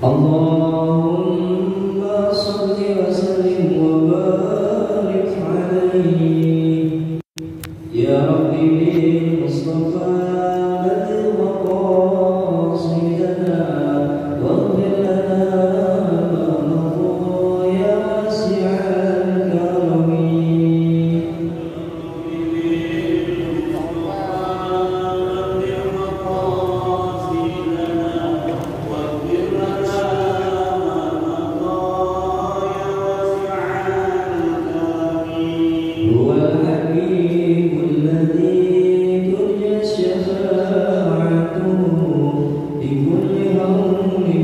اللهم صل وسلم وبارك عليه يا ربي بالمصطفى بلغ مقاصدنا واغفر لنا ما مضى يا واسع الكرم هو الحبيب الذي ترجى شفاعته بكل هم من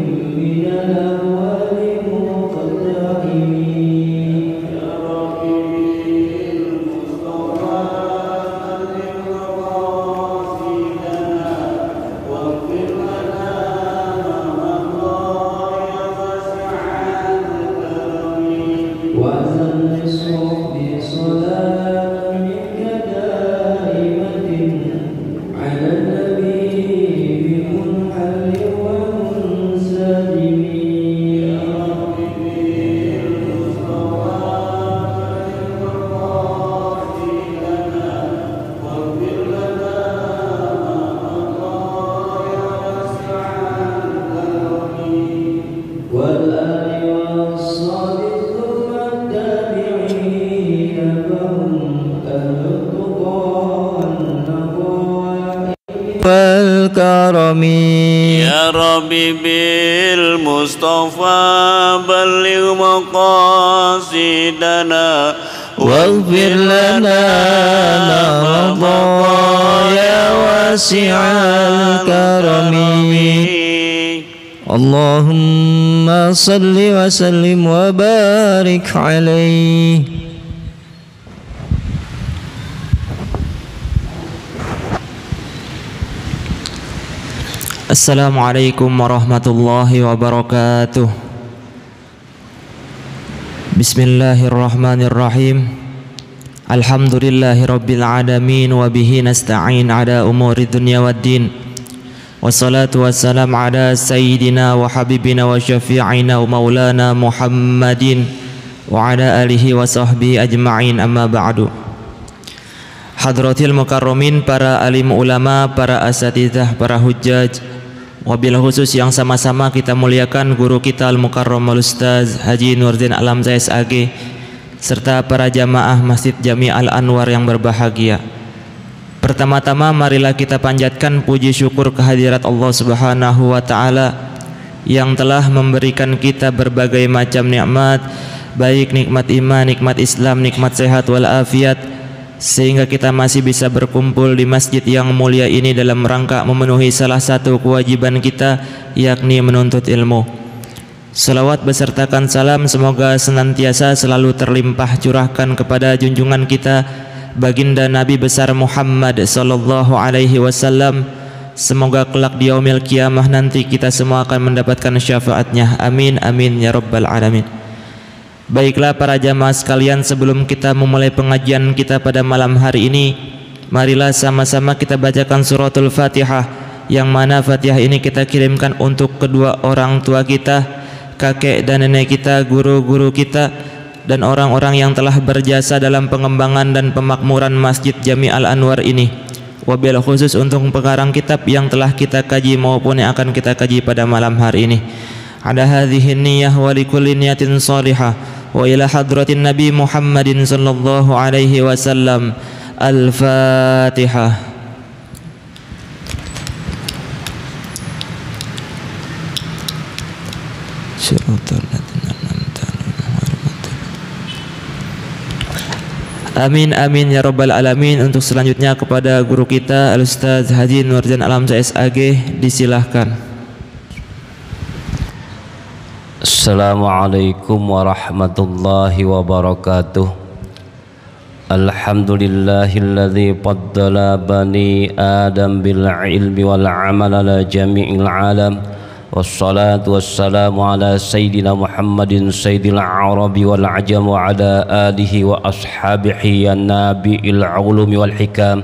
الأهوال مقتحمين يا ربي بالمصطفى بلغ مقاصدنا واغفر لنا ما مضى يا واسع الكرم وأذن الصحب صلاة منك دائمة على النبي بمنحل ومنسجم يا ربي بالمصطفى بلغ مقاصدنا واغفر لنا ما مضى يا واسع الكرم والآل والصحب ثم التابعين فهم أهل التقى والنقاء والكرم يا ربي بالمصطفى بلغ مقاصدنا واغفر لنا ما مضى يا واسع الكرم اللهم صل وسلم وبارك عليه. Assalamualaikum warahmatullahi wabarakatuh. Bismillahirrahmanirrahim. Alhamdulillahi rabbil alamin wa bihi nasta'in ala umuri dunya waddin. Wassalatu wassalamu ala sayyidina wa habibina wa syafi'ina wa maulana Muhammadin wa ala alihi wa sahbihi ajma'in, amma ba'du. Hadratil mukarramin, para alim ulama, para asatidzah, para hujjaj, wabil khusus yang sama-sama kita muliakan guru kita Al-Mukarram Al-Ustaz Haji Nurdin Alam Zais AG, serta para jamaah Masjid Jami Al-Anwar yang berbahagia. Pertama-tama marilah kita panjatkan puji syukur kehadirat Allah Subhanahu wa taala yang telah memberikan kita berbagai macam nikmat, baik nikmat iman, nikmat Islam, nikmat sehat wal afiat, sehingga kita masih bisa berkumpul di masjid yang mulia ini dalam rangka memenuhi salah satu kewajiban kita, yakni menuntut ilmu. Salawat besertakan salam semoga senantiasa selalu terlimpah curahkan kepada junjungan kita baginda Nabi besar Muhammad sallallahu alaihi wasallam. Semoga kelak di yaumil kiamah nanti kita semua akan mendapatkan syafaatnya. Amin amin ya rabbal alamin. Baiklah para jamaah sekalian, sebelum kita memulai pengajian kita pada malam hari ini, marilah sama-sama kita bacakan suratul Fatihah, yang mana Fatihah ini kita kirimkan untuk kedua orang tua kita, kakek dan nenek kita, guru-guru kita, dan orang-orang yang telah berjasa dalam pengembangan dan pemakmuran Masjid Jami Al-Anwar ini. Wabil khusus untuk pengarang kitab yang telah kita kaji maupun yang akan kita kaji pada malam hari ini. Ada hadhihi niyyah wa likulli niyatin salihah wa ila hadratin Nabi Muhammadin sallallahu alaihi wasallam. Al-Fatihah. Amin amin ya rabbal alamin. Untuk selanjutnya kepada guru kita Al-Ustaz Haji Nurdin Alam Zais AG, disilahkan. Assalamualaikum warahmatullahi wabarakatuh. Alhamdulillahilladzi faddala bani Adam bil ilmi wal amal ala jami'il alam. Wassalatu wassalamu ala sayyidina Muhammadin sayyidil arabi wal ajam wa ala alihi wa ashabihi an nabi'il ulumi wal hikam.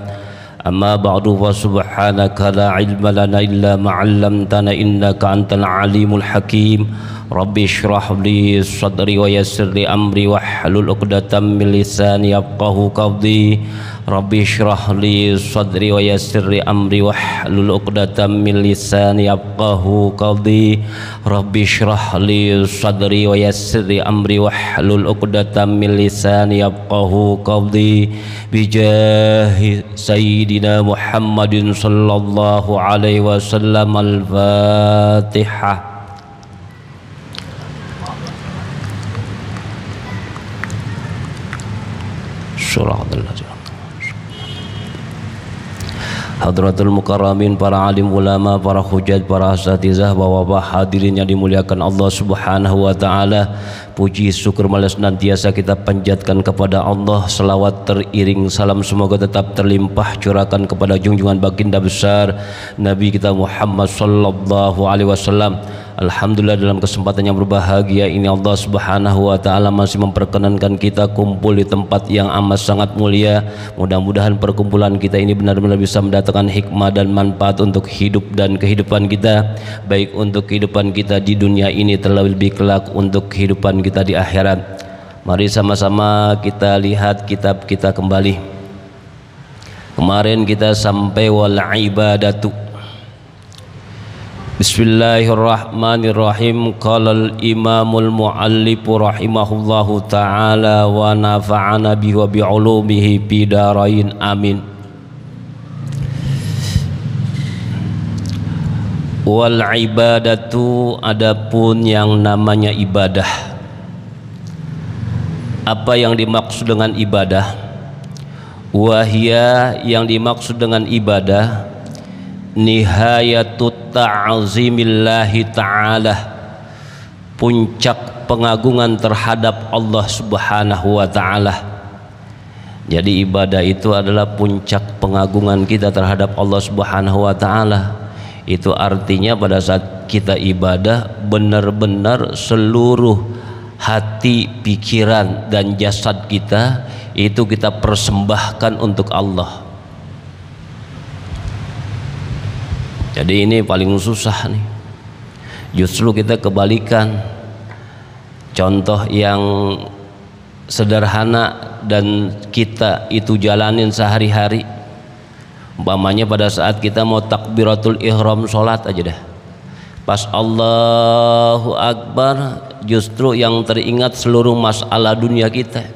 أما بعد فسبحانك لا علم لنا إلا ما علمتنا إنك أنت العليم الحكيم رب اشرح لي صدري ويسر لي أمري واحلل عقدة من لساني يفقهوا قولي رب اشرح لي صدري ويسر لي أمري واحلل عقدة من لساني يفقهوا قولي رب اشرح لي صدري ويسر لي أمري واحلل عقدة من لساني يفقهوا قولي بجاه سيدنا محمد صلى الله عليه وسلم الفاتحة. Hadratul Mukarramin, para alim ulama, para hujat, para asatizah, bapak-bapak hadirin yang dimuliakan Allah Subhanahu wa taala. Puji syukur malas senantiasa kita panjatkan kepada Allah. Selawat teriring salam semoga tetap terlimpah curahkan kepada junjungan baginda besar Nabi kita Muhammad sallallahu alaihi wasallam. Alhamdulillah, dalam kesempatan yang berbahagia ini Allah Subhanahu wa taala masih memperkenankan kita kumpul di tempat yang amat sangat mulia. Mudah-mudahan perkumpulan kita ini benar-benar bisa mendatangkan hikmah dan manfaat untuk hidup dan kehidupan kita, baik untuk kehidupan kita di dunia ini terlebih kelak untuk kehidupan kita di akhirat. Mari sama-sama kita lihat kitab kita kembali. Kemarin kita sampai wal ibadatu. Bismillahirrahmanirrahim. Qala al-imamul muallif rahimahullahu ta'ala wa nafa'ana bihi wa bi'ulumihi bidarain amin. Wal ibadatu, adapun yang namanya ibadah. Apa yang dimaksud dengan ibadah? Wahia, yang dimaksud dengan ibadah, nihayatut ta'zimillahi ta'ala, puncak pengagungan terhadap Allah Subhanahu wa ta'ala. Jadi ibadah itu adalah puncak pengagungan kita terhadap Allah Subhanahu wa ta'ala. Itu artinya pada saat kita ibadah benar-benar seluruh hati, pikiran dan jasad kita itu kita persembahkan untuk Allah. Jadi ini paling susah nih. Justru kita kebalikan. Contoh yang sederhana dan kita itu jalanin sehari-hari. Umpamanya pada saat kita mau takbiratul ihram sholat aja dah. Pas Allahu Akbar, justru yang teringat seluruh masalah dunia kita.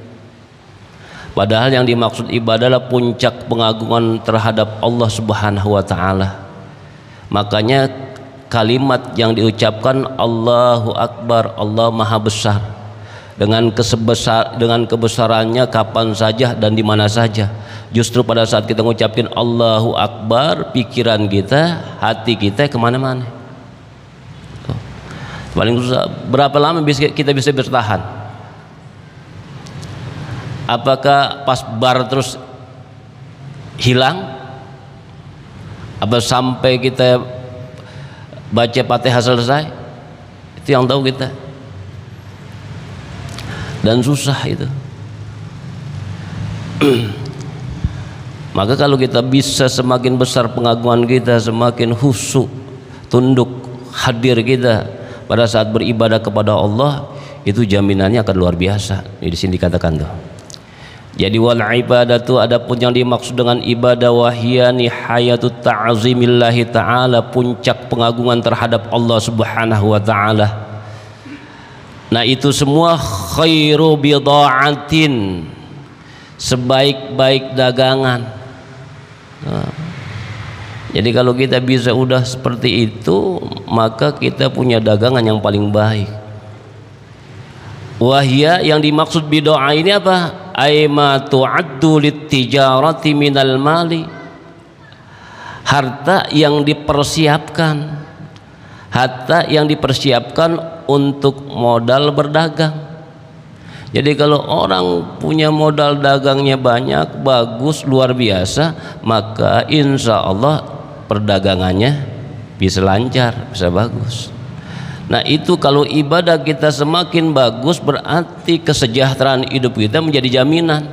Padahal yang dimaksud ibadah adalah puncak pengagungan terhadap Allah Subhanahu wa ta'ala. Makanya kalimat yang diucapkan Allahu Akbar, Allah Maha Besar, dengan kebesarannya kapan saja dan di mana saja. Justru pada saat kita mengucapkan Allahu Akbar, pikiran kita, hati kita kemana-mana. Paling susah. Berapa lama kita bisa bertahan? Apakah pas bar terus hilang? Apa sampai kita baca Fatihah selesai? Itu yang tahu kita. Dan susah itu. Maka kalau kita bisa semakin besar pengagungan kita, semakin khusyuk, tunduk, hadir kita pada saat beribadah kepada Allah, itu jaminannya akan luar biasa. Di sini dikatakan tuh. Jadi wal ibadatu, adapun yang dimaksud dengan ibadah, wahia nihayatut ta'zimillahi ta'ala, puncak pengagungan terhadap Allah Subhanahu wa ta'ala. Nah itu semua khairu bida'atin, sebaik-baik dagangan. Jadi kalau kita bisa udah seperti itu, maka kita punya dagangan yang paling baik. Wahia, yang dimaksud bid'ah ini apa? Aima tu'addu lit-tijarati minal mali, harta yang dipersiapkan, harta yang dipersiapkan untuk modal berdagang. Jadi kalau orang punya modal dagangnya banyak, bagus, luar biasa, maka insya Allah perdagangannya bisa lancar, bisa bagus. Nah itu kalau ibadah kita semakin bagus, berarti kesejahteraan hidup kita menjadi jaminan.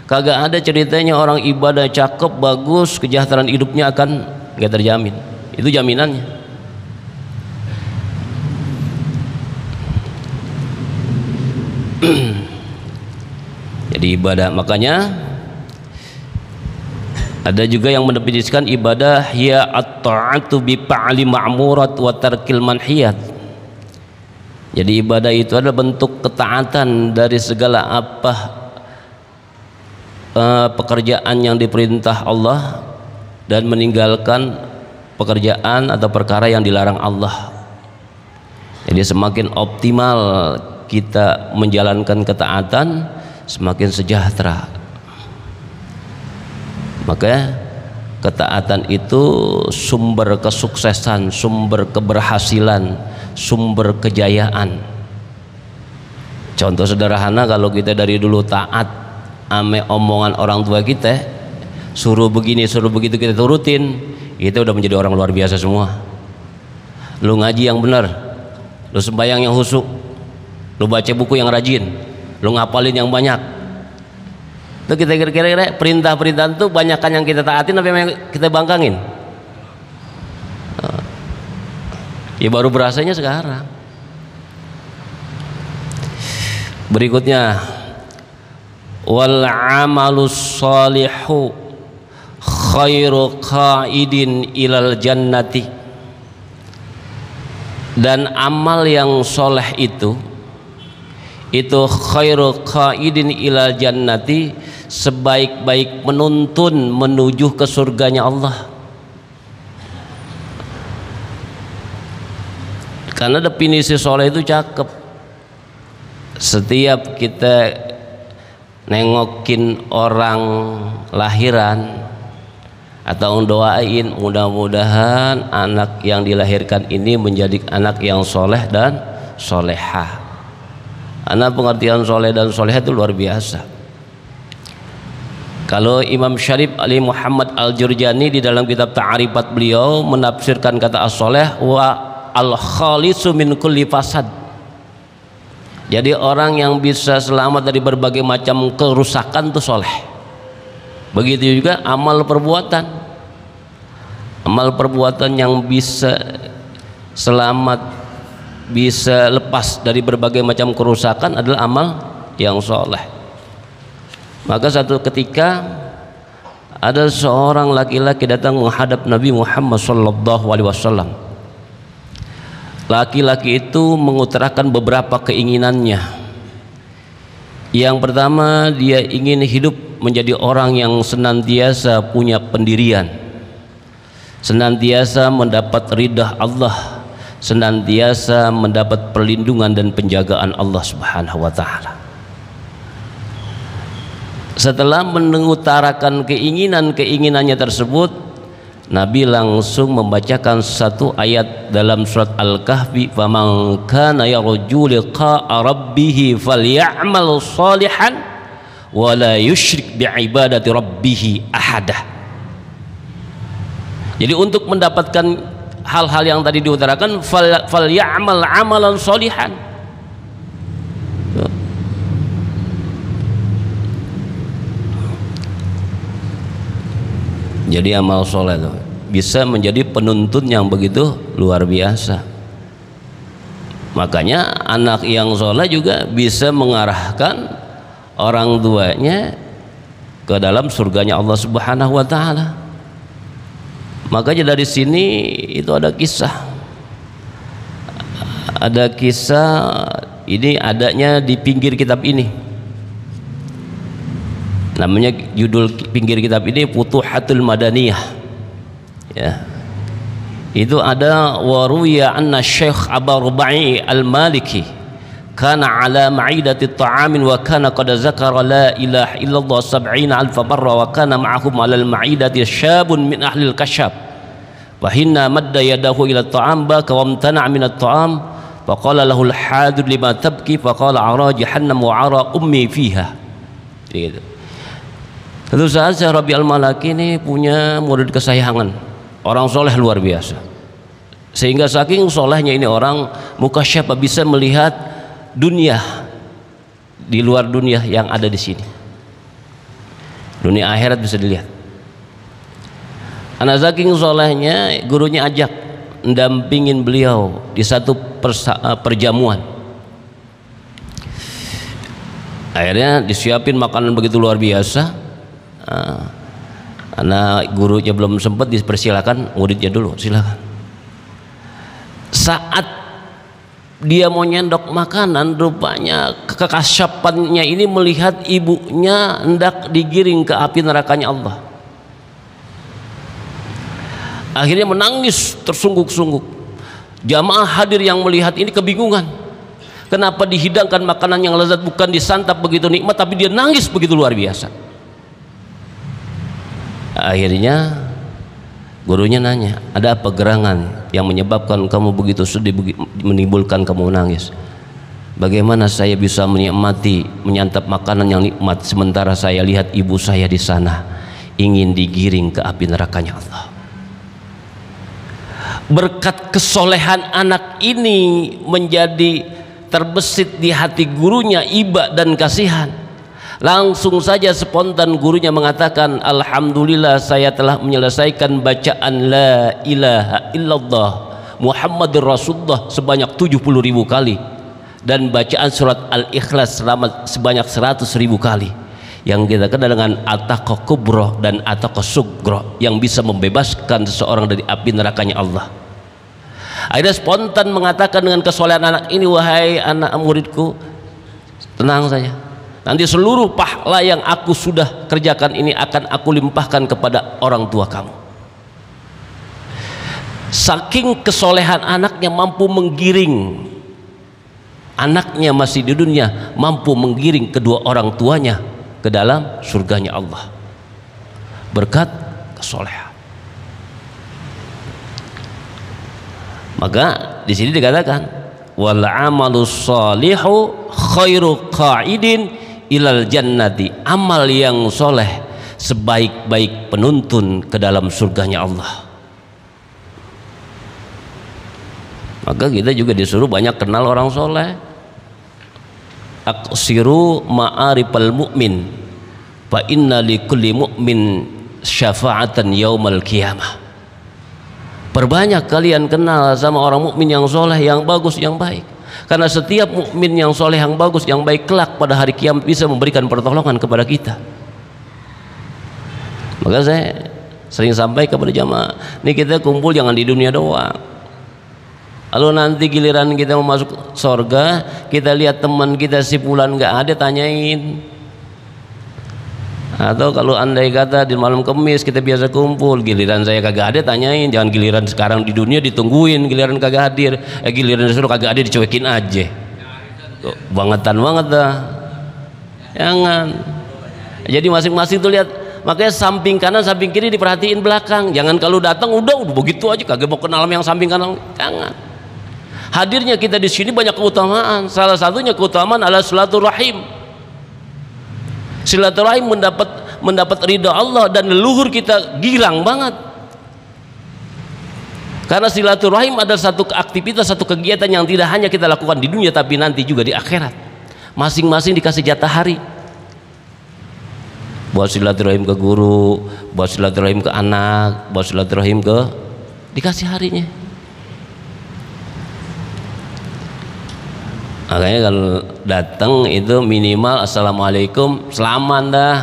Kagak ada ceritanya orang ibadah cakep, bagus, kesejahteraan hidupnya akan gak terjamin. Itu jaminannya. Jadi ibadah, makanya ada juga yang mendefinisikan ibadah ya at-ta'atu bi fa'li ma'murat wa tarkil manhiyat. Jadi ibadah itu adalah bentuk ketaatan dari segala apa pekerjaan yang diperintah Allah dan meninggalkan pekerjaan atau perkara yang dilarang Allah. Jadi semakin optimal kita menjalankan ketaatan, semakin sejahtera. Maka ketaatan itu sumber kesuksesan, sumber keberhasilan, sumber kejayaan. Contoh sederhana, kalau kita dari dulu taat ame omongan orang tua kita, suruh begini suruh begitu kita turutin, kita udah menjadi orang luar biasa semua. Lu ngaji yang benar, lu sembahyang yang khusyuk, lu baca buku yang rajin, lu ngapalin yang banyak. Itu kita kira-kira perintah-perintah itu banyakkan yang kita taatin apa yang kita bangkangin? Ya baru berasanya sekarang. Berikutnya, wal amalus salihu khairu qaidin ilal jannati. Dan amal yang soleh itu khairu qaidin ilal jannati, sebaik-baik menuntun menuju ke surganya Allah. Karena definisi soleh itu cakep. Setiap kita nengokin orang lahiran atau doain, mudah-mudahan anak yang dilahirkan ini menjadi anak yang soleh dan solehah. Anak pengertian soleh dan solehah itu luar biasa. Kalau Imam Syarif Ali Muhammad Al-Jurjani di dalam kitab Ta'rifat beliau menafsirkan kata as-soleh wa al-khalisu min kulli fasad. Jadi orang yang bisa selamat dari berbagai macam kerusakan itu soleh. Begitu juga amal perbuatan. Amal perbuatan yang bisa selamat, bisa lepas dari berbagai macam kerusakan adalah amal yang soleh. Maka satu ketika ada seorang laki-laki datang menghadap Nabi Muhammad SAW. Laki-laki itu mengutarakan beberapa keinginannya. Yang pertama, dia ingin hidup menjadi orang yang senantiasa punya pendirian, senantiasa mendapat ridha Allah, senantiasa mendapat perlindungan dan penjagaan Allah Subhanahu wa taala. Setelah mengutarakan keinginannya tersebut, Nabi langsung membacakan satu ayat dalam surat Al-Kahfi, "Faman kana yarju liqa'a rabbih falyamal shalihan wa la yusyrik bi'ibadati rabbih ahada." Jadi untuk mendapatkan hal-hal yang tadi diutarakan, falyamal amalan shalihan. Jadi amal soleh itu bisa menjadi penuntun yang begitu luar biasa. Makanya anak yang soleh juga bisa mengarahkan orang tuanya ke dalam surganya Allah Subhanahu wa taala. Makanya dari sini itu ada kisah. Ada kisah ini adanya di pinggir kitab ini. Namanya judul pinggir kitab ini Futuhatul Madaniyah. Ya. Itu ada waruya anna Syekh Abu Rubai Al-Maliki kana ala ma'idati ta'amin wa kana qad zakara la ilaha illallah 70,000 marra wa kana ma'ahum ala al-ma'idati syabun min ahli al-kashaf wa hinna madda yadahu ila at-ta'am baka wa amtana' min at-ta'am faqala lahu al-hadir lima tabki faqala ara jahannam wa ara ummi fiha. Gitu. Tentu saja Rabi Al-Malaki ini punya murid kesayangan, orang soleh luar biasa. Sehingga saking solehnya ini orang, mukasyaf bisa melihat dunia di luar dunia yang ada di sini. Dunia akhirat bisa dilihat. Anak saking solehnya, gurunya ajak mendampingin beliau di satu perjamuan. Akhirnya disiapin makanan begitu luar biasa. Karena gurunya belum sempat, dipersilakan muridnya dulu, silakan. Saat dia mau nyendok makanan, rupanya kekasyapannya ini melihat ibunya hendak digiring ke api nerakanya Allah. Akhirnya menangis tersungguk-sungguk. Jamaah hadir yang melihat ini kebingungan. Kenapa dihidangkan makanan yang lezat, bukan disantap begitu nikmat, tapi dia nangis begitu luar biasa. Akhirnya gurunya nanya, ada apa gerangan yang menyebabkan kamu begitu sedih, menimbulkan kamu nangis? Bagaimana saya bisa menikmati, menyantap makanan yang nikmat, sementara saya lihat ibu saya di sana ingin digiring ke api nerakanya Allah. Berkat kesolehan anak ini menjadi terbesit di hati gurunya iba dan kasihan. Langsung saja spontan gurunya mengatakan, alhamdulillah saya telah menyelesaikan bacaan la ilaha illallah Muhammadur Rasulullah sebanyak 70.000 kali, dan bacaan surat Al-Ikhlas sebanyak 100.000 kali, yang kita kenal dengan ataqah kubra dan ataqah sugra, yang bisa membebaskan seseorang dari api nerakanya Allah. Akhirnya spontan mengatakan dengan kesolehan anak ini, wahai anak muridku, tenang saja, nanti seluruh pahala yang aku sudah kerjakan ini akan aku limpahkan kepada orang tua kamu. Saking kesolehan anaknya, mampu menggiring, anaknya masih di dunia, mampu menggiring kedua orang tuanya ke dalam surganya Allah berkat kesolehan. Maka di sini dikatakan, wal amalus shalihu khairu qa'idin ilal jannati, amal yang soleh sebaik-baik penuntun ke dalam surganya Allah. Maka kita juga disuruh banyak kenal orang soleh. Aksiru ma'arifal mu'min fa inna likulli mu'min syafa'atan yaumal qiyamah. Perbanyak kalian kenal sama orang mukmin yang soleh, yang bagus, yang baik. Karena setiap mukmin yang soleh, yang bagus, yang baik, kelak pada hari kiamat bisa memberikan pertolongan kepada kita. Maka saya sering sampaikan kepada jamaah, ini kita kumpul jangan di dunia doang. Lalu nanti giliran kita mau masuk surga, kita lihat teman kita si fulan nggak ada, tanyain. Atau kalau andai kata di malam Kamis kita biasa kumpul, giliran saya kagak ada, tanyain. Jangan giliran sekarang di dunia ditungguin, giliran kagak hadir, giliran disuruh kagak ada dicuekin aja. Tuh, bangetan banget dah. Jangan. Jadi masing-masing tuh lihat, makanya samping kanan samping kiri diperhatiin belakang. Jangan kalau datang udah begitu aja, kagak mau kenal yang samping kanan. Jangan. Hadirnya kita di sini banyak keutamaan. Salah satunya keutamaan adalah silaturahim. Silaturahim mendapat ridha Allah, dan leluhur kita girang banget. Karena silaturahim adalah satu aktivitas, satu kegiatan yang tidak hanya kita lakukan di dunia, tapi nanti juga di akhirat. Masing-masing dikasih jatah hari. Buat silaturahim ke guru, buat silaturahim ke anak, buat silaturahim ke, dikasih harinya. Makanya kalau datang itu minimal assalamualaikum, selamat dah,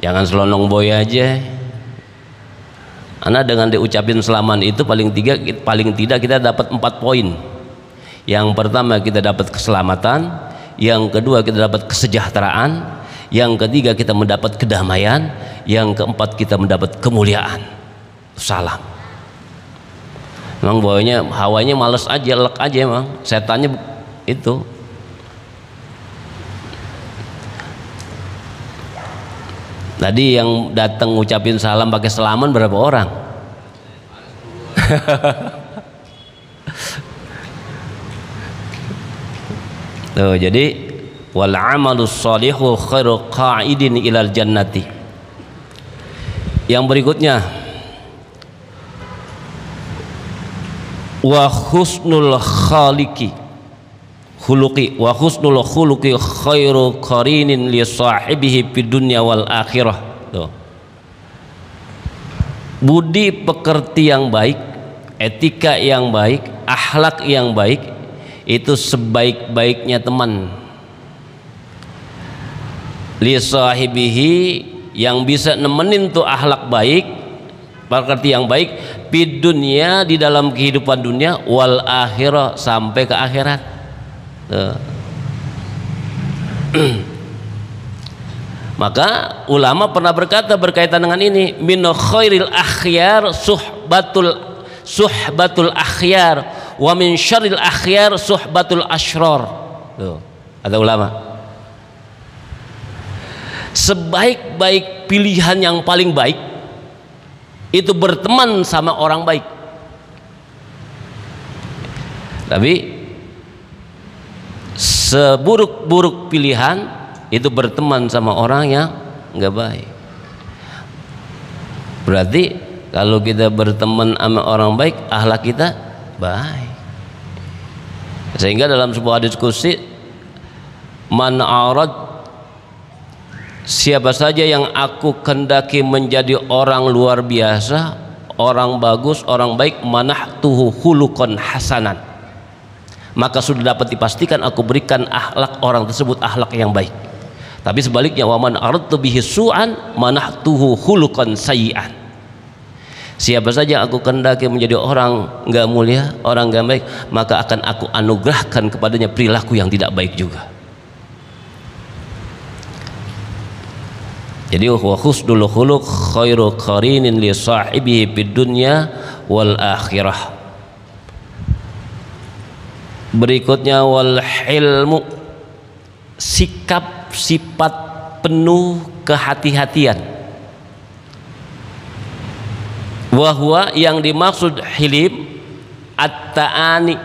jangan selonong boy aja. Karena dengan diucapin selamat itu paling tidak kita dapat 4 poin. Yang pertama kita dapat keselamatan, yang kedua kita dapat kesejahteraan, yang ketiga kita mendapat kedamaian, yang keempat kita mendapat kemuliaan. Salam. Memang boynya hawanya males aja, lek aja emang, setannya itu. Tadi yang datang ngucapin salam pakai selaman berapa orang? Tuh, jadi wal amalus shalihu khairu qa'idin ilal jannati. Yang berikutnya, wa husnul khaliqi khuluqi wa husnul khuluqi khairu qarinin li sahibihi fid dunya wal akhirah. Tuh. Budi pekerti yang baik, etika yang baik, akhlak yang baik itu sebaik-baiknya teman. Li sahibihi, yang bisa nemenin tuh akhlak baik, pekerti yang baik di dunia, di dalam kehidupan dunia, wal akhirah, sampai ke akhirat. Maka ulama pernah berkata berkaitan dengan ini, min khairil akhyar suhbatul akhyar wa min syarril akhyar suhbatul asyrar. Tuh, ada ulama, sebaik-baik pilihan yang paling baik itu berteman sama orang baik. Tapi seburuk-buruk pilihan itu berteman sama orang yang nggak baik. Berarti kalau kita berteman sama orang baik, akhlak kita baik. Sehingga dalam sebuah diskusi, man arad, siapa saja yang aku kendaki menjadi orang luar biasa, orang bagus, orang baik, manahtuhu khuluqan hasanan, maka sudah dapat dipastikan aku berikan akhlak orang tersebut akhlak yang baik. Tapi sebaliknya, waman aradtu bihi su'an manahtuhu khuluqan sayyi'an, siapa saja aku kendaki menjadi orang enggak mulia, orang enggak baik, maka akan aku anugerahkan kepadanya perilaku yang tidak baik juga. Jadi wa husnul khuluq khairu qarinin li sahibihi fid dunya wal akhirah. Berikutnya wal hilmu, sikap sifat penuh kehati-hatian. Wahwa, yang dimaksud hilim, at-ta'ani,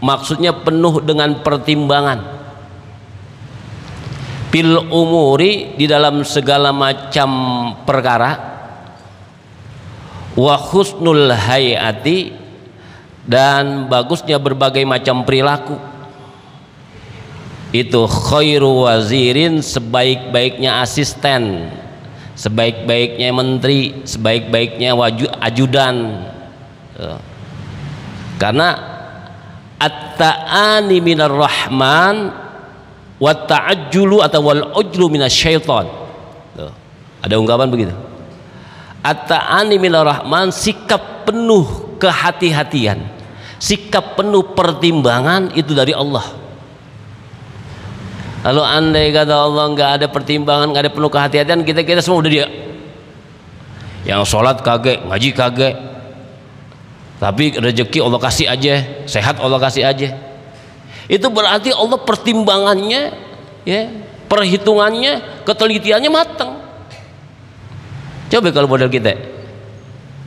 maksudnya penuh dengan pertimbangan. Bil umuri, di dalam segala macam perkara. Wa husnul hayati, dan bagusnya berbagai macam perilaku. Itu khairu wazirin, sebaik-baiknya asisten, sebaik-baiknya menteri, sebaik-baiknya ajudan. Karena at-ta'ani minar rahman wa ta'ajjulu atau wal ujlu minasyaiton. Ada ungkapan begitu. At-ta'ani minar rahman, sikap penuh kehati-hatian, sikap penuh pertimbangan itu dari Allah. Kalau andai kata Allah nggak ada pertimbangan, nggak ada penuh kehati-hatian, kita semua udah dia yang sholat kagak, ngaji kagak, tapi rezeki Allah kasih aja, sehat Allah kasih aja. Itu berarti Allah pertimbangannya, ya, perhitungannya, ketelitiannya matang. Coba kalau model kita,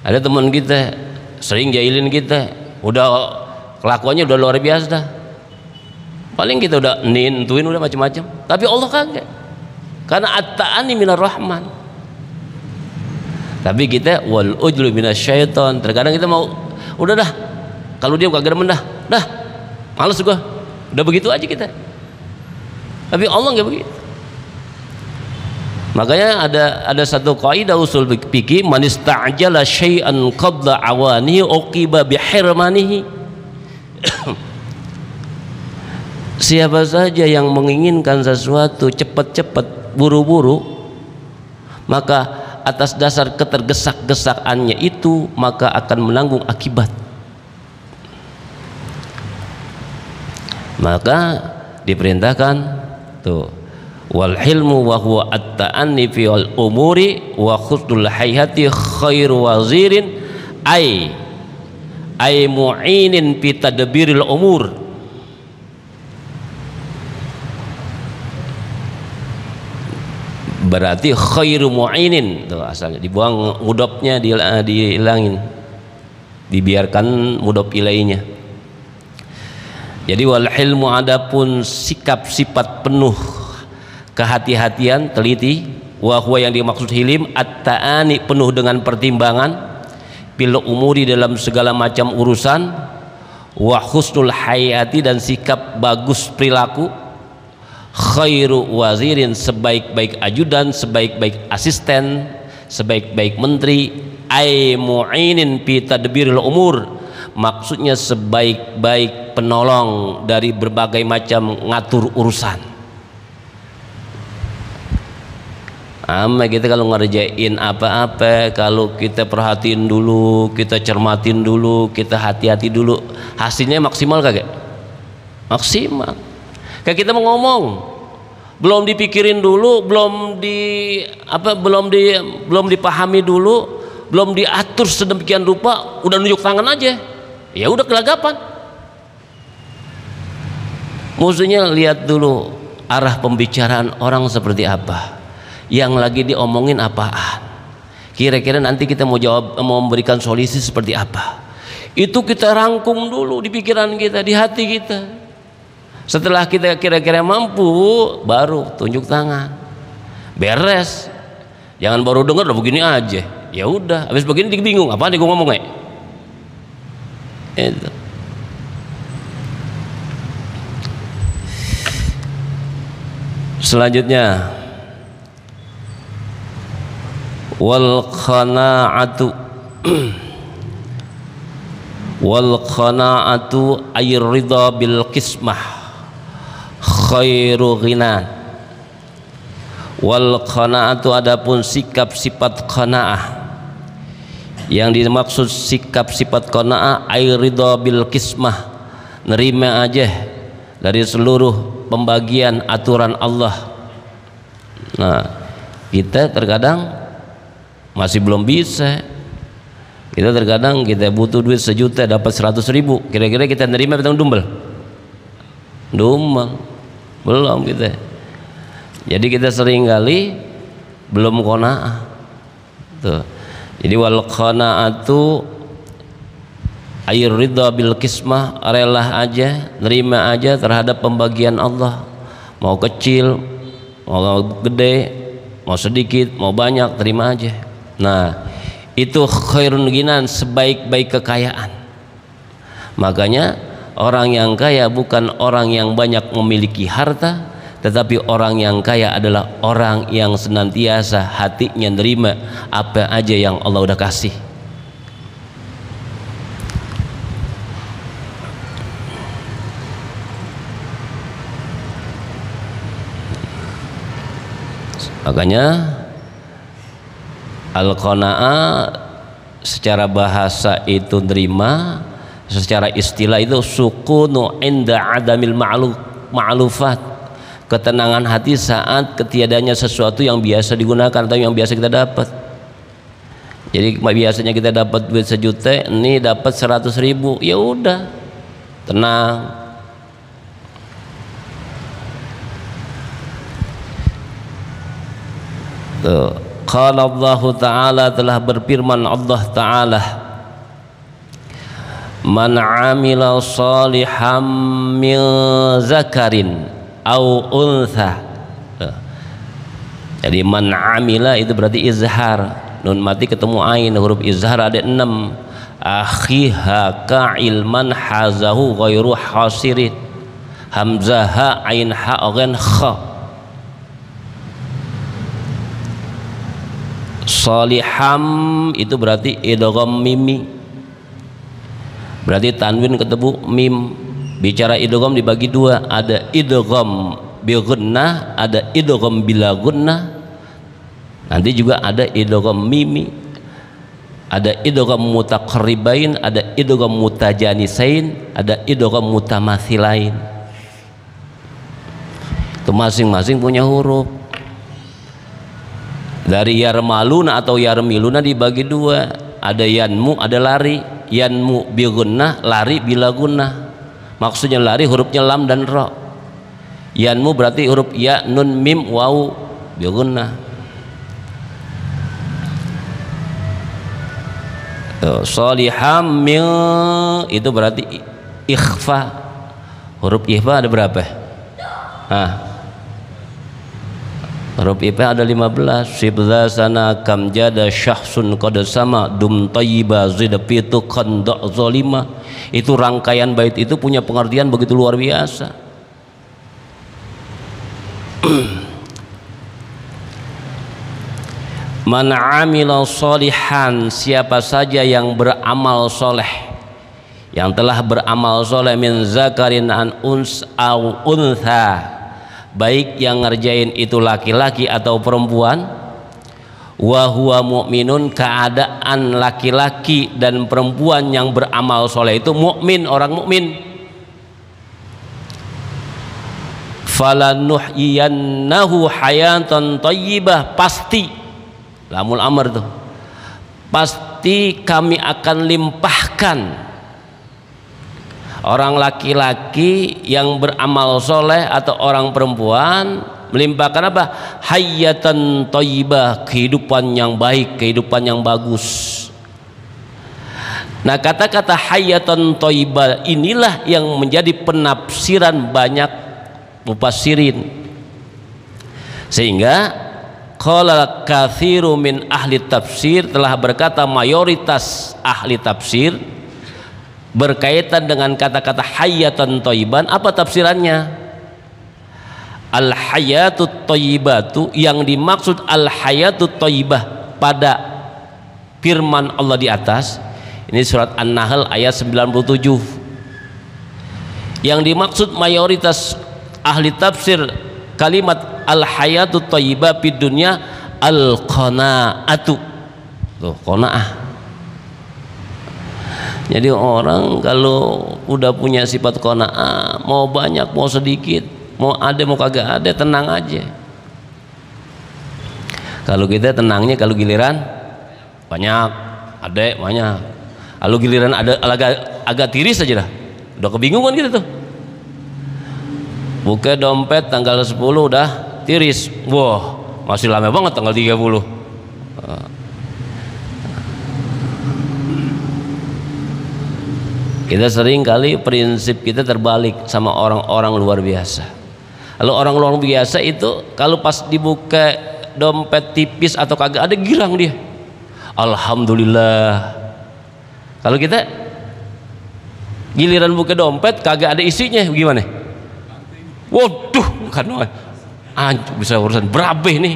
ada teman kita sering jahilin kita, udah kelakuannya udah luar biasa dah. Paling kita udah nintuin udah macam-macam, tapi Allah kagak, karena at-ta'ani minar rahman. Tapi kita wal ujlu minasyaiton, terkadang kita mau udah dah, kalau dia kagak demen dah males gua, udah begitu aja kita. Tapi Allah nggak begitu. Makanya ada satu kaidah usul fikih, man ista'jala syai'an qabla awanihi uqiba bihirmanihi. Siapa saja yang menginginkan sesuatu cepat-cepat, buru-buru, maka atas dasar ketergesa-gesaannya itu, maka akan menanggung akibat. Maka diperintahkan tuh, wal hilmu wa huwa at-ta'anni fi al umuri wa khusnul hayati khairu wazirin ay mu'inin fi tadbiril umur. Berarti khairu mu'inin, tuh asalnya dibuang mudhofnya, dihilangin, dibiarkan mudhof ilainya. Jadi wal hilmu, adapun sikap sifat penuh kehati-hatian, teliti, wa huwa, yang dimaksud hilim, at-ta'ani, penuh dengan pertimbangan, bil umuri, dalam segala macam urusan, wa husnul hayati, dan sikap bagus perilaku, khairu wazirin, sebaik-baik ajudan, sebaik-baik asisten, sebaik-baik menteri, ay mu'inin fi tadbiril umur, maksudnya sebaik-baik penolong dari berbagai macam ngatur urusan. Kita kalau ngerjain apa-apa, kalau kita perhatiin dulu, kita cermatin dulu, kita hati-hati dulu, hasilnya maksimal kagak? Maksimal. Kayak kita mau ngomong, belum dipikirin dulu, belum dipahami dulu, belum diatur sedemikian rupa, udah nunjuk tangan aja, ya udah kelagapan. Maksudnya lihat dulu arah pembicaraan orang seperti apa, yang lagi diomongin apaan, kira-kira nanti kita mau jawab, mau memberikan solusi seperti apa, itu kita rangkum dulu di pikiran kita, di hati kita. Setelah kita kira-kira mampu, baru tunjuk tangan, beres. Jangan baru dengar udah begini aja, ya udah habis begini bingung apa nih gue ngomongnya itu. Selanjutnya wal qanaatu wal qanaatu ay ridha bil qismah khairu ghina. Wal qanaatu, adapun sikap sifat qanaah, yang dimaksud sikap sifat qanaah ay ridha bil qismah, nerima aja dari seluruh pembagian aturan Allah. Nah, kita terkadang masih belum bisa. Kita terkadang kita butuh duit 1 juta dapat 100.000, kira-kira kita nerima betang dumbel belum kita. Jadi kita sering kali belum qanaah tuh. Jadi wal qanaatu ay ridha bil qismah, rela aja, nerima aja terhadap pembagian Allah, mau kecil, mau gede, mau sedikit, mau banyak, terima aja. Nah, itu khairun ginan, sebaik-baik kekayaan. Makanya orang yang kaya bukan orang yang banyak memiliki harta, tetapi orang yang kaya adalah orang yang senantiasa hatinya nerima apa aja yang Allah udah kasih. Makanya al-qanaah secara bahasa itu nerima, secara istilah itu sukunu inda adamil ma'lufat, ketenangan hati saat ketiadanya sesuatu yang biasa digunakan atau yang biasa kita dapat. Jadi biasanya kita dapat duit 1 juta, ini dapat 100.000, ya udah tenang. Tuh, qala Allah Ta'ala, telah berfirman Allah Ta'ala, man amila salihan min zakarin au untha. Jadi man amila itu berarti izhar, nun mati ketemu ain, huruf izhar ada 6. Akhiha ka ilman hazahu ghairu hasirin, hamzah ha ain ha ghan kha. Saliham itu berarti idgham mimi, berarti tanwin ketemu mim. Bicara idgham dibagi 2, ada idgham bi gunnah, ada idgham bila gunnah. Nanti juga ada idgham mimi, ada idgham mutaqarribain, ada idgham mutajanisain, ada idgham mutamathilain. Itu masing-masing punya huruf. Dari yarmaluna atau yarmiluna dibagi 2, ada yanmu, ada lari. Yanmu bi gunnah, lari bila gunnah. Maksudnya lari hurufnya lam dan ra. Yanmu berarti huruf ya, nun, mim, waw bi gunnah. Saliham min itu berarti ikhfa. Huruf ikhfa ada berapa? Huruf ikhfa ada 15. Sibza sana kam jada syahsun qad sama dum tayyiba zid fitu qanda zalima. Itu rangkaian bait itu punya pengertian begitu luar biasa. Man amila sholihan, siapa saja yang beramal soleh, yang telah beramal soleh, min zakarin an uns au untha, baik yang ngerjain itu laki-laki atau perempuan, wa huwa mu'minun, keadaan laki-laki dan perempuan yang beramal soleh itu mukmin, orang mukmin, falanuhyiyannahu hayatan thayyibah, pasti lamul amr tuh, pasti kami akan limpahkan orang laki-laki yang beramal soleh atau orang perempuan, melimpahkan apa? Hayatan thayyibah, kehidupan yang baik, kehidupan yang bagus. Nah, kata-kata hayatan thayyibah inilah yang menjadi penafsiran banyak mufassirin, sehingga qala katsiru min ahli tafsir, telah berkata mayoritas ahli tafsir berkaitan dengan kata-kata hayatan thayyiban. Apa tafsirannya? Al hayatut thayyibatu, yang dimaksud al hayatut thayyibah pada firman Allah di atas ini, surat An-Nahl ayat 97. Yang dimaksud mayoritas ahli tafsir kalimat al hayatut thayyibah fid dunya al qanaatu. Tuh, qanaah. Jadi orang kalau udah punya sifat qanaah, mau banyak mau sedikit, mau ada mau kagak ada, tenang aja. Kalau kita tenangnya kalau giliran banyak, ada banyak. Kalau giliran ada agak tiris aja dah, udah kebingungan gitu tuh. Buka dompet tanggal 10 udah tiris, wah masih lama banget tanggal 30. Kita sering kali prinsip kita terbalik sama orang-orang luar biasa. Kalau orang luar biasa itu kalau pas dibuka dompet tipis atau kagak ada, girang dia, alhamdulillah. Kalau kita giliran buka dompet kagak ada isinya, gimana? Waduh, kan bisa urusan berabe nih.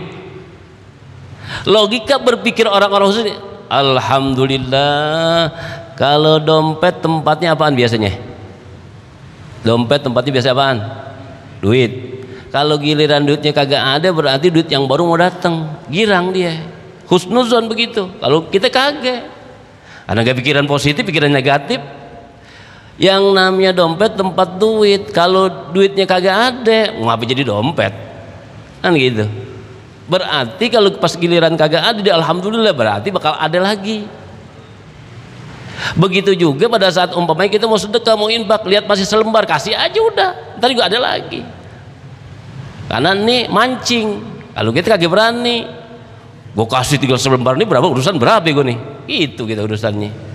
Logika berpikir orang-orang khusus, alhamdulillah. Kalau dompet tempatnya apaan biasanya? Dompet tempatnya biasa apaan? Duit. Kalau giliran duitnya kagak ada, berarti duit yang baru mau datang, girang dia, husnuzon begitu. Kalau kita kagak, karena gak pikiran positif, pikiran negatif. Yang namanya dompet tempat duit, kalau duitnya kagak ada, ngapa jadi dompet? Kan gitu. Berarti kalau pas giliran kagak ada, alhamdulillah, berarti bakal ada lagi. Begitu juga pada saat umpamanya kita mau sedekah, mau infak, lihat masih selembar, kasih aja udah, ntar juga ada lagi. Karena ini mancing, kalau kita kagak berani, gue kasih tinggal selembar nih, berapa urusan berapa gue nih, itu kita urusannya.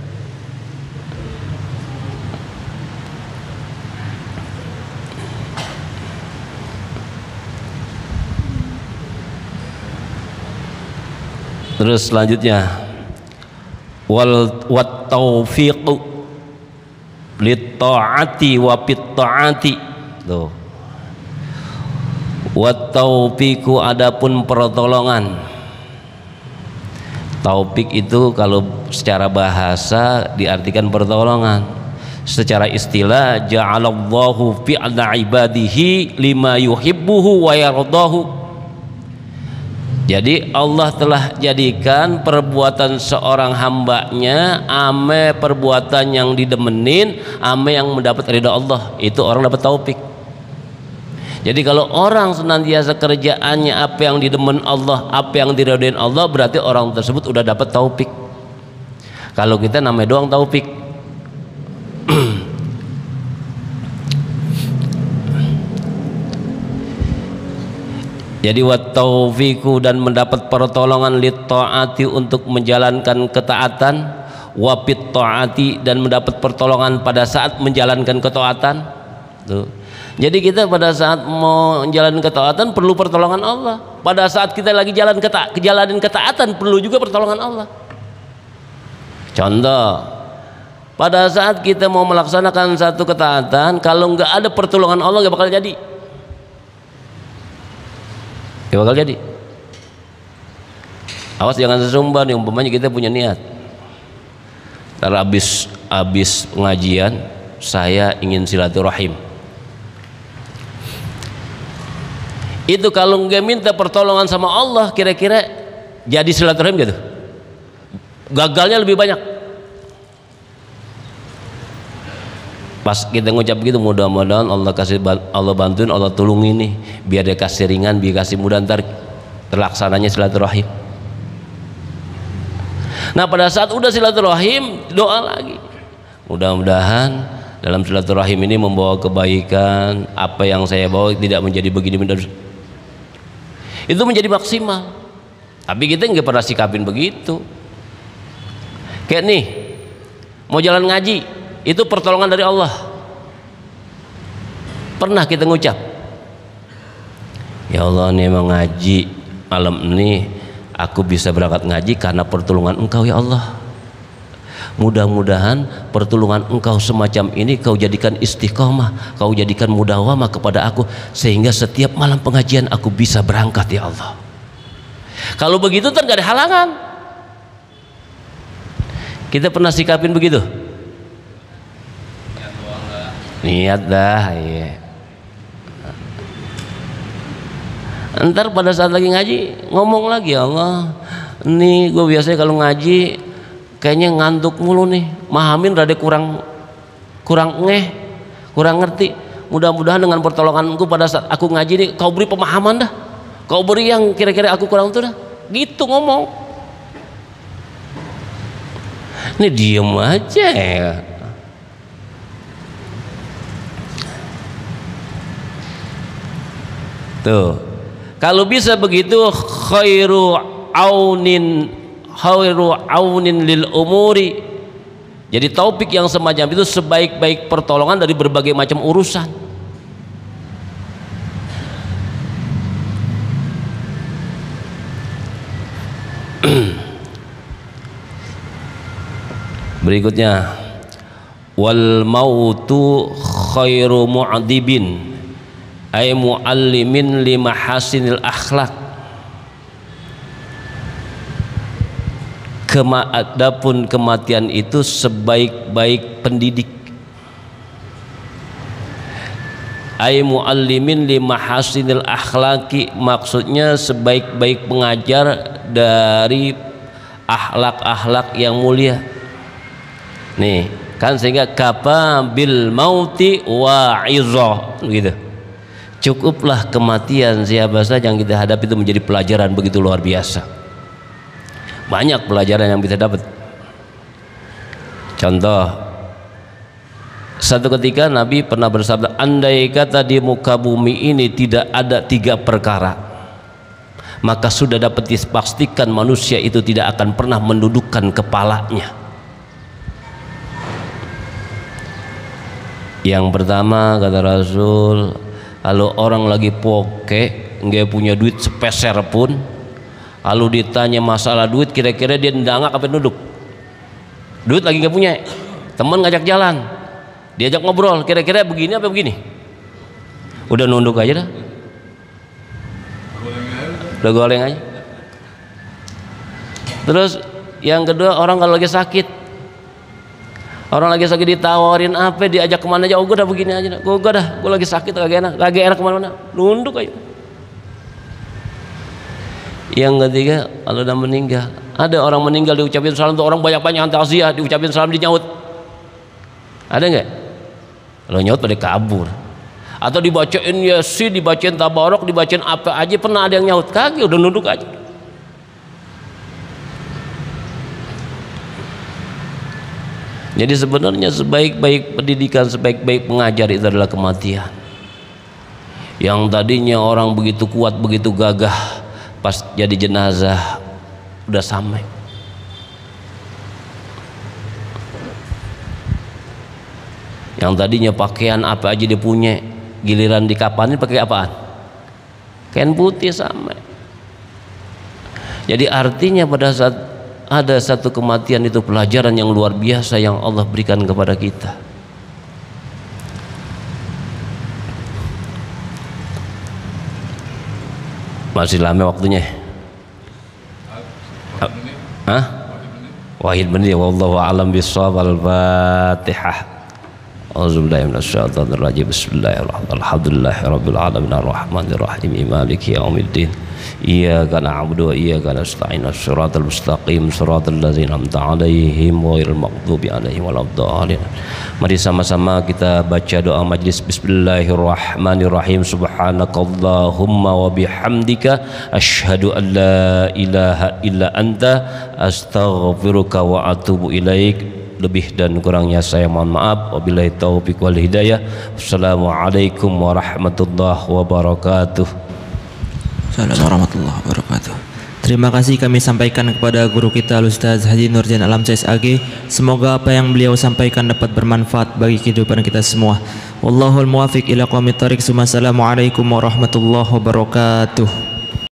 Terus selanjutnya, wat taufiqu lit taati wa fit taati. Tuh, wat taufiqu, adapun pertolongan. Taufik itu kalau secara bahasa diartikan pertolongan. Secara istilah, ja'alallahu fi'la ibadihi lima yuhibbuhu wa yardahu. Jadi Allah telah jadikan perbuatan seorang hambanya ame perbuatan yang didemenin, ame yang mendapat ridha Allah, itu orang dapat taufik. Jadi kalau orang senantiasa kerjaannya apa yang didemen Allah, apa yang diridhoin Allah, berarti orang tersebut udah dapat taufik. Kalau kita namanya doang taufik. Jadi wat taufiqu, dan mendapat pertolongan lit taati, untuk menjalankan ketaatan, wa fit taati, dan mendapat pertolongan pada saat menjalankan ketaatan. Tuh. Jadi kita pada saat mau menjalankan ketaatan perlu pertolongan Allah. Pada saat kita lagi jalanin ketaatan perlu juga pertolongan Allah. Contoh, pada saat kita mau melaksanakan satu ketaatan, kalau nggak ada pertolongan Allah nggak bakal jadi. Gak bakal jadi. Awas jangan sesumbar nih, umpamanya kita punya niat. Ntar habis pengajian saya ingin silaturahim. Itu kalau nggak minta pertolongan sama Allah, kira-kira jadi silaturahim gitu? Gagalnya lebih banyak. Pas kita ngucap gitu, mudah-mudahan Allah bantuin, Allah tolongin nih, biar dia kasih ringan, biar kasih mudah, ntar terlaksananya silaturahim. Nah pada saat udah silaturahim, doa lagi, mudah-mudahan dalam silaturahim ini membawa kebaikan, apa yang saya bawa tidak menjadi begini. Itu menjadi maksimal. Tapi kita nggak pernah sikapin begitu. Kayak nih, mau jalan ngaji, itu pertolongan dari Allah. Pernah kita ngucap, ya Allah nih mau ngaji malam ini, aku bisa berangkat ngaji karena pertolongan Engkau ya Allah. Mudah-mudahan pertolongan Engkau semacam ini Kau jadikan istiqomah, Kau jadikan mudawamah kepada aku, sehingga setiap malam pengajian aku bisa berangkat ya Allah. Kalau begitu kan gak ada halangan. Kita pernah sikapin begitu? Niat dah, iya. Ntar pada saat lagi ngaji ngomong lagi, ya Allah, nih gue biasanya kalau ngaji kayaknya ngantuk mulu nih, mahamin rada kurang ngerti. Mudah-mudahan dengan pertolonganku pada saat aku ngaji nih, Kau beri pemahaman dah, Kau beri yang kira-kira aku kurang tuh dah. Gitu ngomong. Ini diem aja ya. Tuh, kalau bisa begitu, khairu aunin lil umuri. Jadi taufik yang semacam itu sebaik-baik pertolongan dari berbagai macam urusan. Berikutnya, wal mautu khairu mu'adibin ay muallimin li mahasinil akhlak. Adapun kematian itu sebaik-baik pendidik. Ay muallimin li mahasinil akhlaki, maksudnya sebaik-baik pengajar dari akhlak-akhlak yang mulia. Nih kan, sehingga kafa bil mauti wa'izah gitu. Cukuplah kematian siapa saja yang kita hadapi itu menjadi pelajaran begitu luar biasa. Banyak pelajaran yang bisa dapat. Contoh, satu ketika Nabi pernah bersabda, andai kata di muka bumi ini tidak ada 3 perkara, maka sudah dapat dipastikan manusia itu tidak akan pernah mendudukkan kepalanya. Yang pertama kata Rasul, kalau orang lagi poke, nggak punya duit sepeser pun, lalu ditanya masalah duit, kira-kira dia ndangak apa duduk? Duit lagi nggak punya, teman ngajak jalan, diajak ngobrol, kira-kira begini apa begini? Udah nunduk aja dah, udah goleng aja. Terus yang kedua, orang kalau lagi sakit, orang lagi sakit ditawarin apa, diajak kemana aja, oh gue udah begini aja, gue lagi sakit, lagi enak kemana-mana, nunduk aja. Yang ketiga, kalau udah meninggal, ada orang meninggal diucapin salam tuh, orang banyak-banyak takziah, diucapin salam, dinyaut. Ada nggak? Kalau nyaut pada kabur, atau dibacain Yasin, dibacain Tabarok, dibacain apa aja, pernah ada yang nyaut? Kagak, udah nunduk aja. Jadi sebenarnya sebaik-baik pendidikan, sebaik-baik pengajar itu adalah kematian. Yang tadinya orang begitu kuat, begitu gagah, pas jadi jenazah udah sampai. Yang tadinya pakaian apa aja dia punya, giliran dikapanin pakai apaan? Kain putih sampai. Jadi artinya pada saat ada satu kematian itu pelajaran yang luar biasa yang Allah berikan kepada kita. Masih lama waktunya. Wahid benih wallahu a'lam bishawab. Al-Fatihah. A'udzubillahi minasyaitonir rajim. Bismillahirrahmanirrahim. Alhamdulillahirabbil alamin arrahmanir rahim maliki yaumiddin. Iyyaka na'budu wa iyyaka nasta'in. Shiratal mustaqim shiratal ladzina an'amta 'alaihim ghairil maghdubi 'alaihim waladdallin. Mari sama-sama kita baca doa majlis. Bismillahirrahmanirrahim. Subhanakallahumma wa bihamdika asyhadu an la ilaha illa anta astaghfiruka wa atubu ilaik. Lebih dan kurangnya saya mohon maaf. Wabillahi taufiq wal hidayah. Wassalamualaikum warahmatullahi wabarakatuh. Assalamualaikum warahmatullahi wabarakatuh. Terima kasih kami sampaikan kepada guru kita Al-Ustaz Haji Nurdin Alam SAG. Semoga apa yang beliau sampaikan dapat bermanfaat bagi kehidupan kita semua. Wallahul muwafiq ila aqwamit thoriq. Assalamualaikum warahmatullahi wabarakatuh.